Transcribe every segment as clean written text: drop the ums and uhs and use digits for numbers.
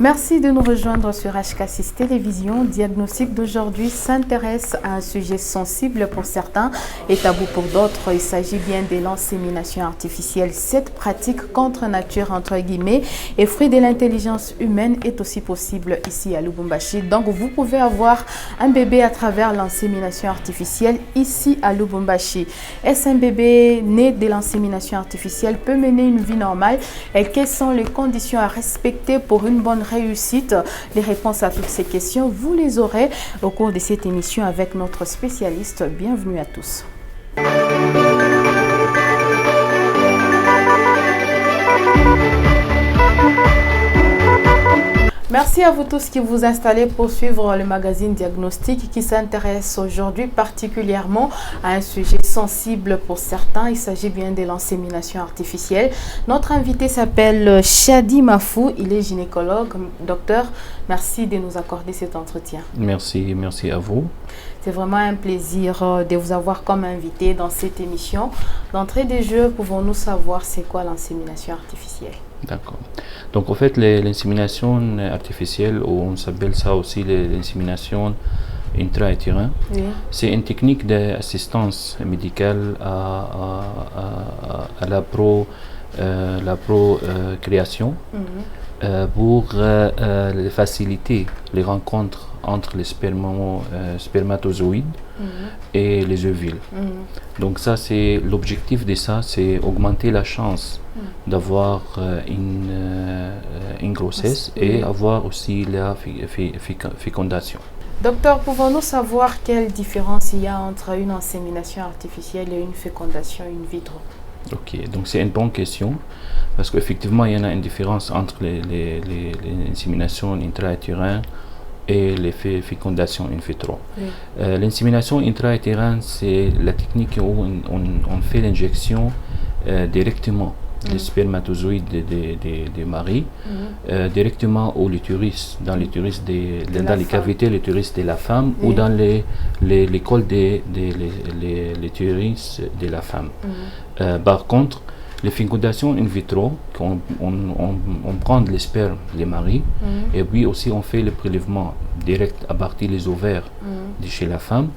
Merci de nous rejoindre sur HK6 Télévision. Diagnostic d'aujourd'hui s'intéresse à un sujet sensible pour certains et tabou pour d'autres. Il s'agit bien de l'insémination artificielle. Cette pratique contre nature, entre guillemets, et fruit de l'intelligence humaine est aussi possible ici à Lubumbashi. Donc vous pouvez avoir un bébé à travers l'insémination artificielle ici à Lubumbashi. Est-ce un bébé né de l'insémination artificielle peut mener une vie normale et quelles sont les conditions à respecter pour une bonne réussite? Les réponses à toutes ces questions, vous les aurez au cours de cette émission avec notre spécialiste. Bienvenue à tous. Merci à vous tous qui vous installez pour suivre le magazine Diagnostic qui s'intéresse aujourd'hui particulièrement à un sujet sensible pour certains. Il s'agit bien de l'insémination artificielle. Notre invité s'appelle Chadi Mafou. Il est gynécologue. Docteur, merci de nous accorder cet entretien. Merci à vous. C'est vraiment un plaisir de vous avoir comme invité dans cette émission. D'entrée de jeu, pouvons-nous savoir c'est quoi l'insémination artificielle? D'accord. Donc, en fait, l'insémination artificielle, ou on s'appelle ça aussi l'insémination intra-utérine, oui. C'est une technique d'assistance médicale à la procréation pour faciliter les rencontres entre les spermatozoïdes et les ovules. Donc ça, c'est l'objectif de ça, c'est augmenter la chance d'avoir une grossesse et avoir aussi la fécondation. Docteur, pouvons-nous savoir quelle différence il y a entre une insémination artificielle et une fécondation in vitro? Ok, donc c'est une bonne question parce qu'effectivement il y en a une différence entre les inséminations intra-utérines et les fécondations in vitro. Oui. L'insémination intra-utérine, c'est la technique où on fait l'injection directement des spermatozoïdes des maris directement au l'utérus, dans l'utérus dans les cavités de l'utérus de la femme ou dans les cols de l'utérus de la femme. Par contre, les fécondations in vitro, on prend les spermes des maris et puis aussi on fait le prélèvement direct à partir des ovaires de chez la femme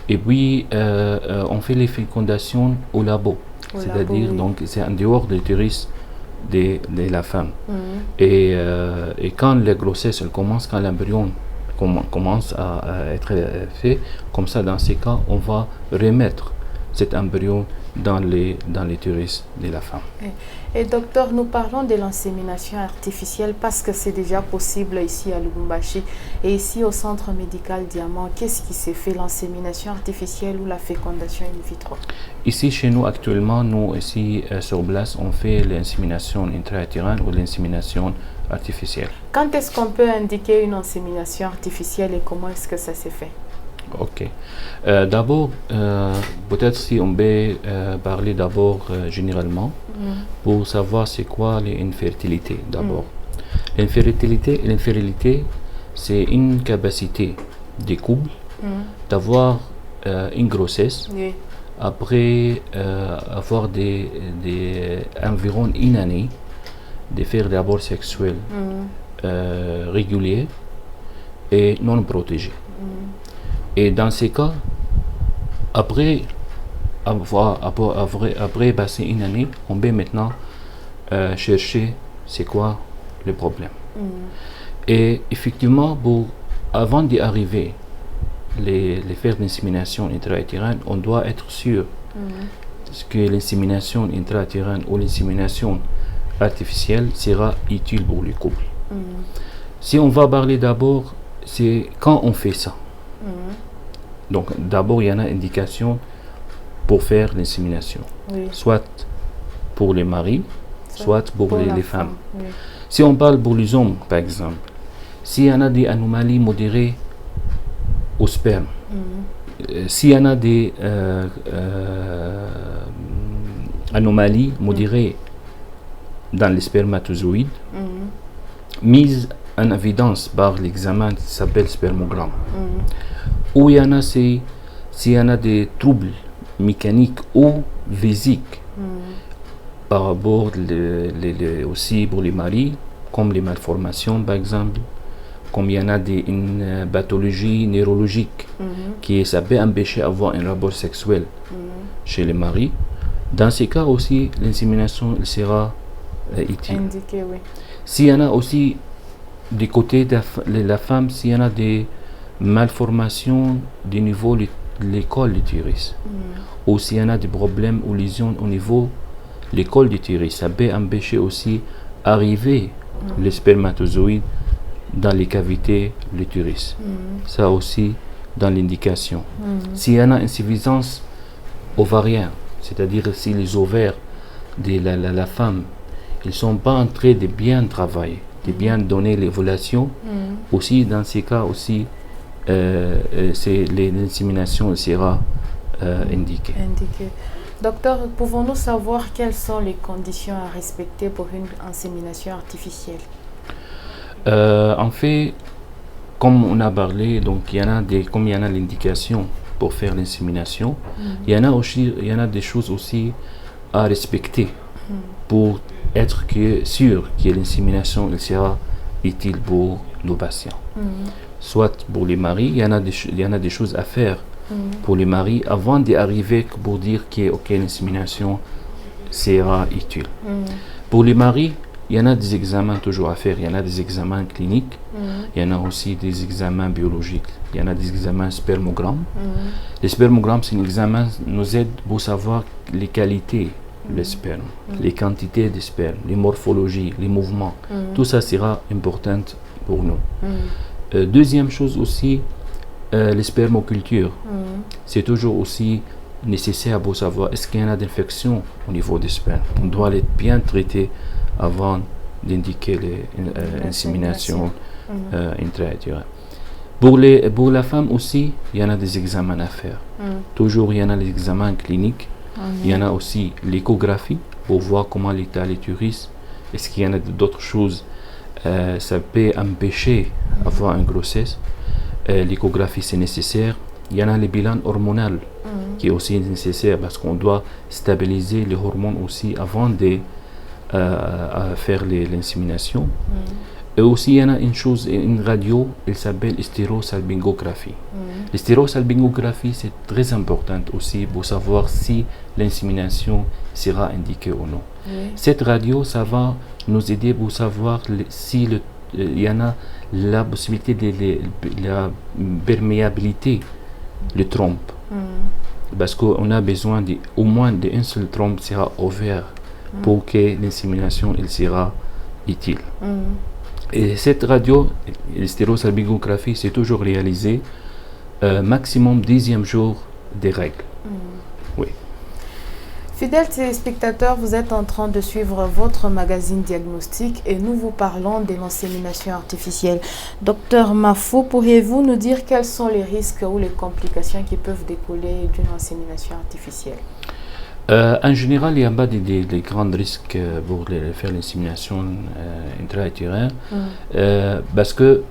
et puis on fait les fécondations au labo. C'est-à-dire, donc, c'est en dehors de l'utérus de la femme. Et quand la grossesse elle commence, quand l'embryon commence à être fait, comme ça, dans ces cas, on va remettre cet embryon dans l'utérus de la femme. Et docteur, nous parlons de l'insémination artificielle parce que c'est déjà possible ici à Lubumbashi et ici au centre médical Diamant. Qu'est-ce qui s'est fait, l'insémination artificielle ou la fécondation in vitro? Ici chez nous actuellement, nous ici sur place, on fait l'insémination intra-utérine ou l'insémination artificielle. Quand est-ce qu'on peut indiquer une insémination artificielle et comment est-ce que ça s'est fait? Ok. D'abord, peut-être si on peut parler d'abord généralement pour savoir c'est quoi l'infertilité d'abord. L'infertilité, c'est une capacité des couples d'avoir une grossesse après avoir environ une année de faire des rapports sexuels réguliers et non protégés. Et dans ces cas, après passer une année, on peut maintenant chercher c'est quoi le problème. Et effectivement, avant d'y arriver, les faire l'insémination intra-utérine, on doit être sûr que l'insémination intra-utérine ou l'insémination artificielle sera utile pour le couple. Si on va parler d'abord, c'est quand on fait ça. Donc d'abord il y en a indication pour faire l'insémination, soit pour les maris, soit pour les femmes. Si on parle pour les hommes par exemple, s'il y en a des anomalies modérées au sperme, s'il y en a des anomalies modérées dans les spermatozoïdes, mises en évidence par l'examen qui s'appelle spermogramme. Ou il y en a, s'il y en a des troubles mécaniques ou physiques par rapport aussi pour les maris, comme les malformations par exemple, comme il y en a une pathologie neurologique qui ça peut empêcher d'avoir un rapport sexuel chez les maris. Dans ces cas aussi, l'insémination sera utile. Indiqué, oui. S'il y en a aussi du côté de la femme, s'il y en a des malformations du niveau de l'école d'utérus, ou s'il y en a des problèmes ou lésions au niveau de l'école d'utérus, ça peut empêcher aussi arriver les spermatozoïdes dans les cavités de l'utérus. Ça aussi dans l'indication. S'il y en a insuffisance ovarienne, c'est-à-dire si les ovaires de la femme ils ne sont pas en train de bien travailler, de bien donner l'évolution, aussi dans ces cas aussi, l'insémination sera indiquée. Docteur, pouvons-nous savoir quelles sont les conditions à respecter pour une insémination artificielle? En fait, comme on a parlé, donc il y en a comme il y en a l'indication pour faire l'insémination, il y en a des choses aussi à respecter pour être sûr que l'insémination sera utile pour nos patients. Soit pour les maris, il y en a des choses à faire pour les maris avant d'arriver pour dire que l'insémination sera utile. Pour les maris, il y en a des examens toujours à faire. Il y en a des examens cliniques, il y en a aussi des examens biologiques, il y en a des examens spermogrammes. Les spermogrammes, c'est un examen qui nous aide pour savoir les qualités le sperme, les quantités de sperme, les morphologies, les mouvements, tout ça sera important pour nous. Deuxième chose aussi, les spermocultures. C'est toujours aussi nécessaire pour savoir est-ce qu'il y en a d'infection au niveau des spermes. On doit les bien traiter avant d'indiquer l'insémination intra-utérine. Pour la femme aussi, il y en a des examens à faire. Toujours, il y en a les examens cliniques. Il y en a aussi l'échographie pour voir comment l'état de l'utérus. Est-ce qu'il y en a d'autres choses ça peut empêcher d'avoir une grossesse. L'échographie c'est nécessaire. Il y en a le bilan hormonal qui est aussi nécessaire parce qu'on doit stabiliser les hormones aussi avant de faire l'insémination. Et aussi il y en a une radio, elle s'appelle stérosalpingographie. L'stérosalpingographie c'est très important aussi pour savoir si l'insémination sera indiquée ou non. Cette radio ça va nous aider pour savoir si il y en a la possibilité de la perméabilité le trompe. Parce qu'on a besoin au moins d'un seul trompe sera ouvert pour que l'insémination elle sera utile. Et cette radio, l'stérosalpingographie, c'est toujours réalisé maximum 10e jour des règles. Oui. Fidèles téléspectateurs, vous êtes en train de suivre votre magazine diagnostic et nous vous parlons de l'insémination artificielle. Docteur Mafou, pourriez-vous nous dire quels sont les risques ou les complications qui peuvent découler d'une insémination artificielle? En général, il n'y a pas de grands risques pour faire l'insémination intra-utérine parce que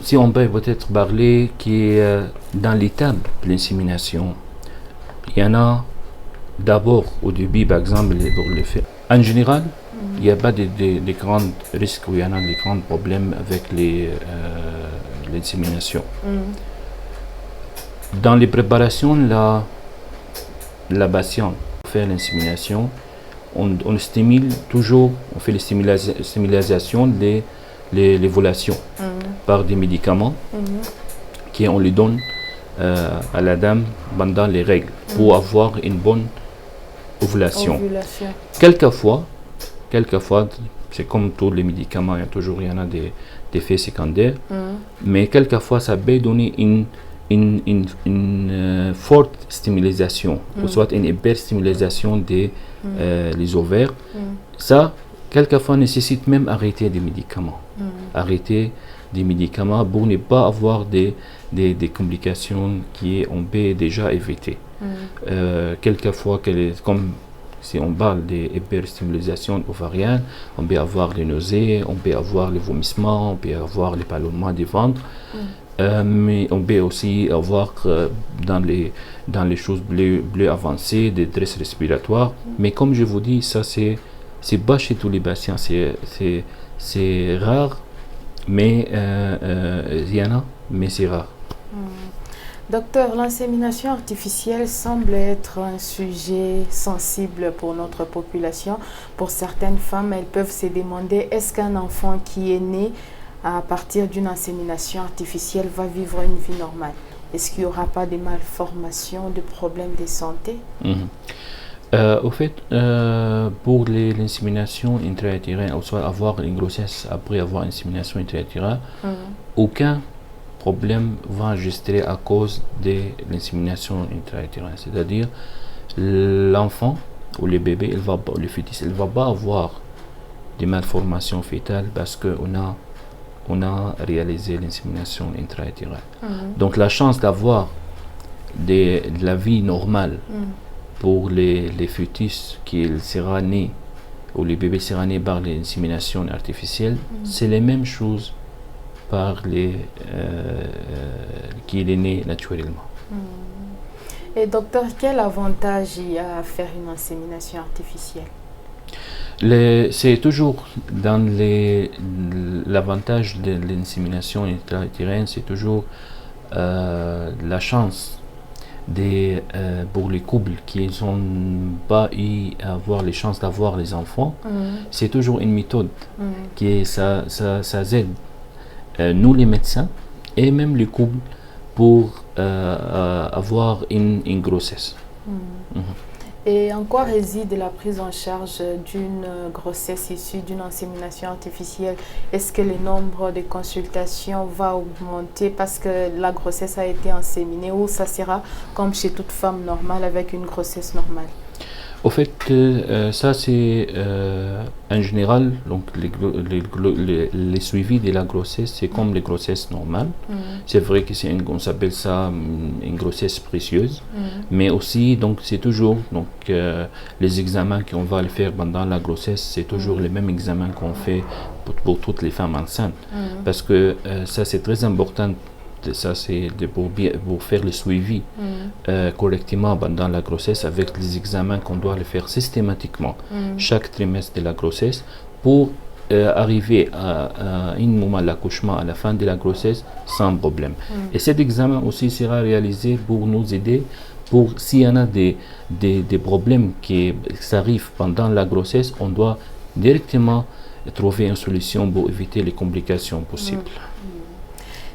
si on peut peut-être parler qui dans l'étape de l'insémination, il y en a d'abord au début, par exemple, pour le faire. En général, il n'y a pas de grands risques ou il y en a des grands problèmes avec l'insémination. Dans les préparations, la patiente pour faire l'insémination, on stimule toujours, on fait la stimulation de l'évolution par des médicaments qu'on lui donne à la dame pendant les règles pour avoir une bonne ovulation. Quelquefois, c'est comme tous les médicaments, il y en a des effets secondaires, mais quelquefois ça peut donner une forte stimulation, ou soit une hyperstimulation des les ovaires. Ça, quelquefois, nécessite même arrêter des médicaments. Arrêter des médicaments pour ne pas avoir des complications qu'on peut déjà éviter. Quelquefois, comme si on parle d'hyperstimulation ovarienne, on peut avoir des nausées, on peut avoir les vomissements, on peut avoir les ballonnements du ventre. Mais on peut aussi avoir dans les choses bleues avancées des détresse respiratoire. Mais comme je vous dis, ça c'est C'est pas chez tous les patients, c'est rare, mais il y en a, mais c'est rare. Docteur, l'insémination artificielle semble être un sujet sensible pour notre population. Pour certaines femmes, elles peuvent se demander est-ce qu'un enfant qui est né à partir d'une insémination artificielle va vivre une vie normale? Est-ce qu'il n'y aura pas de malformations, de problèmes de santé? Au fait, pour l'insémination intra-utérine, ou soit avoir une grossesse après avoir une insémination intra-utérine, aucun problème va enregistrer à cause de l'insémination intra-utérine. C'est-à-dire, l'enfant ou le bébé, le fœtus, il ne va pas avoir des malformations fétales parce qu'on a réalisé l'insémination intra-utérine. Donc, la chance d'avoir de la vie normale pour les fœtus qui sera né ou les bébés sera né par l'insémination artificielle, c'est les mêmes choses par qu'il est né naturellement. Et docteur, quel avantage il y a à faire une insémination artificielle? C'est toujours dans l'avantage de l'insémination intra-utérine, c'est toujours la chance pour les couples qui n'ont pas eu à avoir les chances d'avoir les enfants. C'est toujours une méthode qui ça aide nous les médecins et même les couples pour avoir une grossesse. Et en quoi réside la prise en charge d'une grossesse issue d'une insémination artificielle? Est-ce que le nombre de consultations va augmenter parce que la grossesse a été inséminée, ou ça sera comme chez toute femme normale avec une grossesse normale? Au fait, ça c'est en général, donc les suivis de la grossesse, c'est comme les grossesses normales. C'est vrai que on s'appelle ça une grossesse précieuse, mais aussi donc c'est toujours donc les examens qu'on va le faire pendant la grossesse, c'est toujours les mêmes examens qu'on fait pour toutes les femmes enceintes, parce que ça c'est très important. Ça c'est pour faire le suivi correctement pendant la grossesse avec les examens qu'on doit le faire systématiquement chaque trimestre de la grossesse pour arriver à un moment de l'accouchement à la fin de la grossesse sans problème. Et cet examen aussi sera réalisé pour nous aider pour s'il y en a des problèmes qui arrivent pendant la grossesse, on doit directement trouver une solution pour éviter les complications possibles.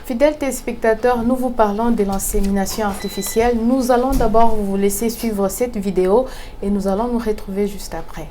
Fidèles téléspectateurs, nous vous parlons de l'insémination artificielle. Nous allons d'abord vous laisser suivre cette vidéo et nous allons nous retrouver juste après.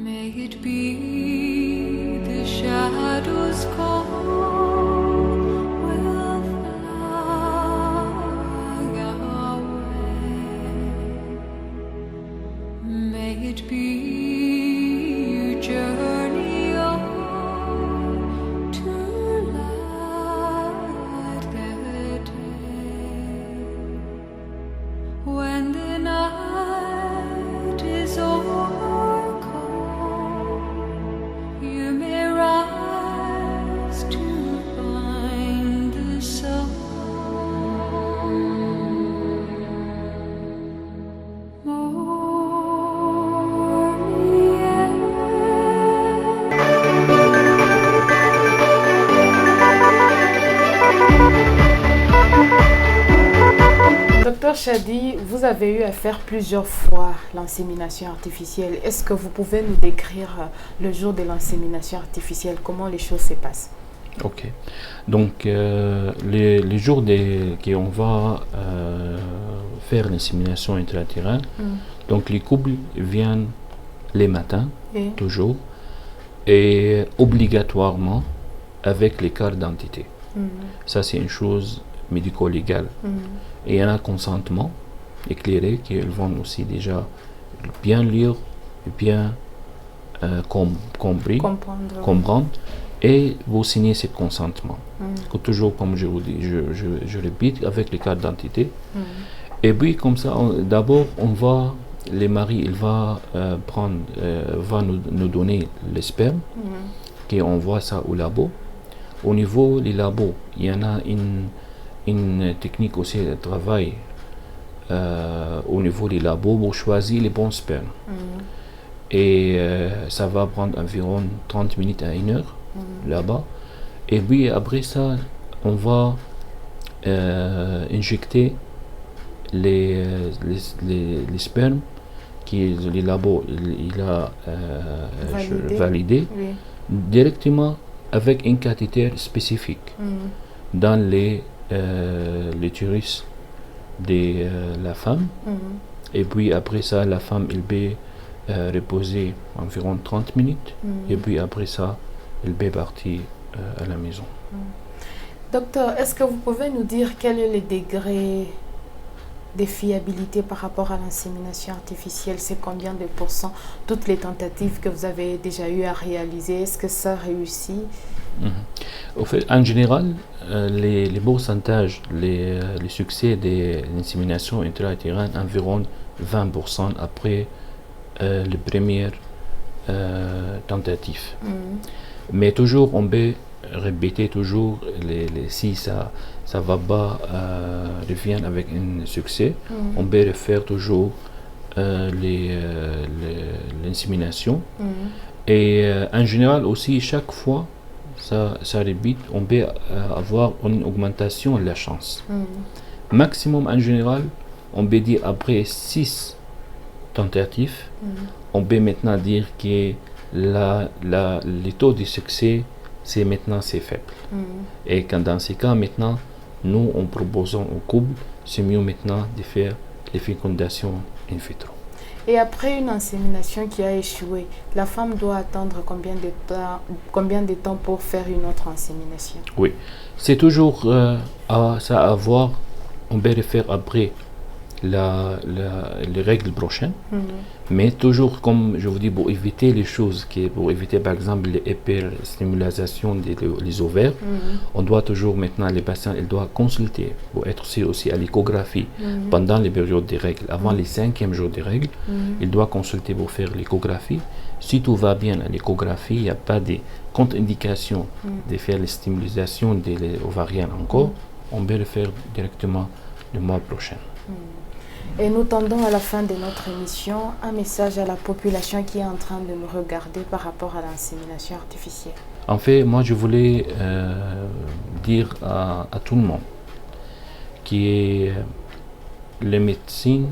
May it be the shadow Docteur Chadi, vous avez eu à faire plusieurs fois l'insémination artificielle. Est-ce que vous pouvez nous décrire le jour de l'insémination artificielle, comment les choses se passent? Ok. Donc, les jours qu'on va faire l'insémination intra-utérine, donc les couples viennent les matins, toujours, et obligatoirement avec les cartes d'identité. Ça, c'est une chose médico-légale. Et il y en a consentement éclairé qu'ils vont aussi déjà bien lire, bien comprendre, et vous signez ce consentement. Toujours, comme je vous dis, je répète, avec les cartes d'identité. Et puis, comme ça, d'abord, les maris, il va va nous donner le sperme, et on voit ça au labo. Au niveau des labos, il y en a une technique aussi de travail au niveau des labos pour choisir les bons spermes. Et ça va prendre environ 30 minutes à 1 heure là-bas. Et puis après ça, on va injecter les spermes qui les labos il a validé directement avec un cathéter spécifique dans l'utérus de la femme. Et puis après ça, la femme elle peut reposer environ 30 minutes. Et puis après ça, elle peut partir à la maison. Docteur, est-ce que vous pouvez nous dire quel est le degré de fiabilité par rapport à l'insémination artificielle? C'est combien de pourcents toutes les tentatives que vous avez déjà eu à réaliser? Est-ce que ça réussit? Au fait, en général, les pourcentages, les succès de l'insémination intra-utérine, environ 20% après les premières tentatives. Mais toujours, on peut répéter toujours, si ça va pas revient avec un succès, on peut refaire toujours l'insémination. Et en général aussi, chaque fois, ça répète, on peut avoir une augmentation de la chance. Maximum en général, on peut dire après 6 tentatives, on peut maintenant dire que le taux de succès, c'est faible. Et quand dans ces cas, maintenant, nous, on proposons au couple, c'est mieux maintenant de faire les fécondations in vitro. Et après une insémination qui a échoué, la femme doit attendre combien de temps pour faire une autre insémination? Oui, c'est toujours ça à voir. On peut le faire après les règles prochaines, mais toujours, comme je vous dis, pour éviter les choses, pour éviter par exemple l'hyperstimulation des ovaires, on doit toujours maintenant, les patients, ils doivent consulter pour être sûr aussi à l'échographie pendant les périodes des règles. Avant les 5e jours des règles, ils doivent consulter pour faire l'échographie. Si tout va bien à l'échographie, il n'y a pas de contre-indication de faire la stimulation des ovariennes encore, on peut le faire directement le mois prochain. Et nous tendons à la fin de notre émission, un message à la population qui est en train de nous regarder par rapport à l'insémination artificielle. En fait, moi je voulais dire à tout le monde que les médecines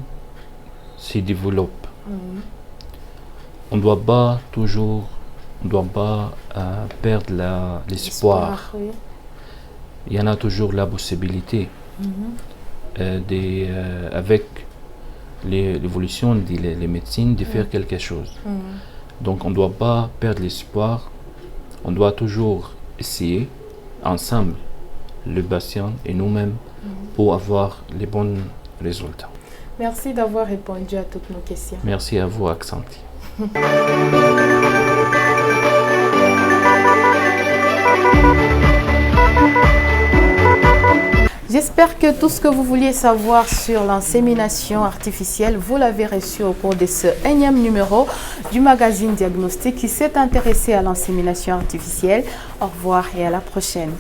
se développent. On ne doit pas perdre l'espoir. Oui. Il y en a toujours la possibilité avec l'évolution des médecines de faire quelque chose. Donc on ne doit pas perdre l'espoir, on doit toujours essayer ensemble, le patient et nous-mêmes, pour avoir les bons résultats. Merci d'avoir répondu à toutes nos questions. Merci à vous, Aksanti. J'espère que tout ce que vous vouliez savoir sur l'insémination artificielle, vous l'avez reçu au cours de ce 1e numéro du magazine Diagnostic qui s'est intéressé à l'insémination artificielle. Au revoir et à la prochaine.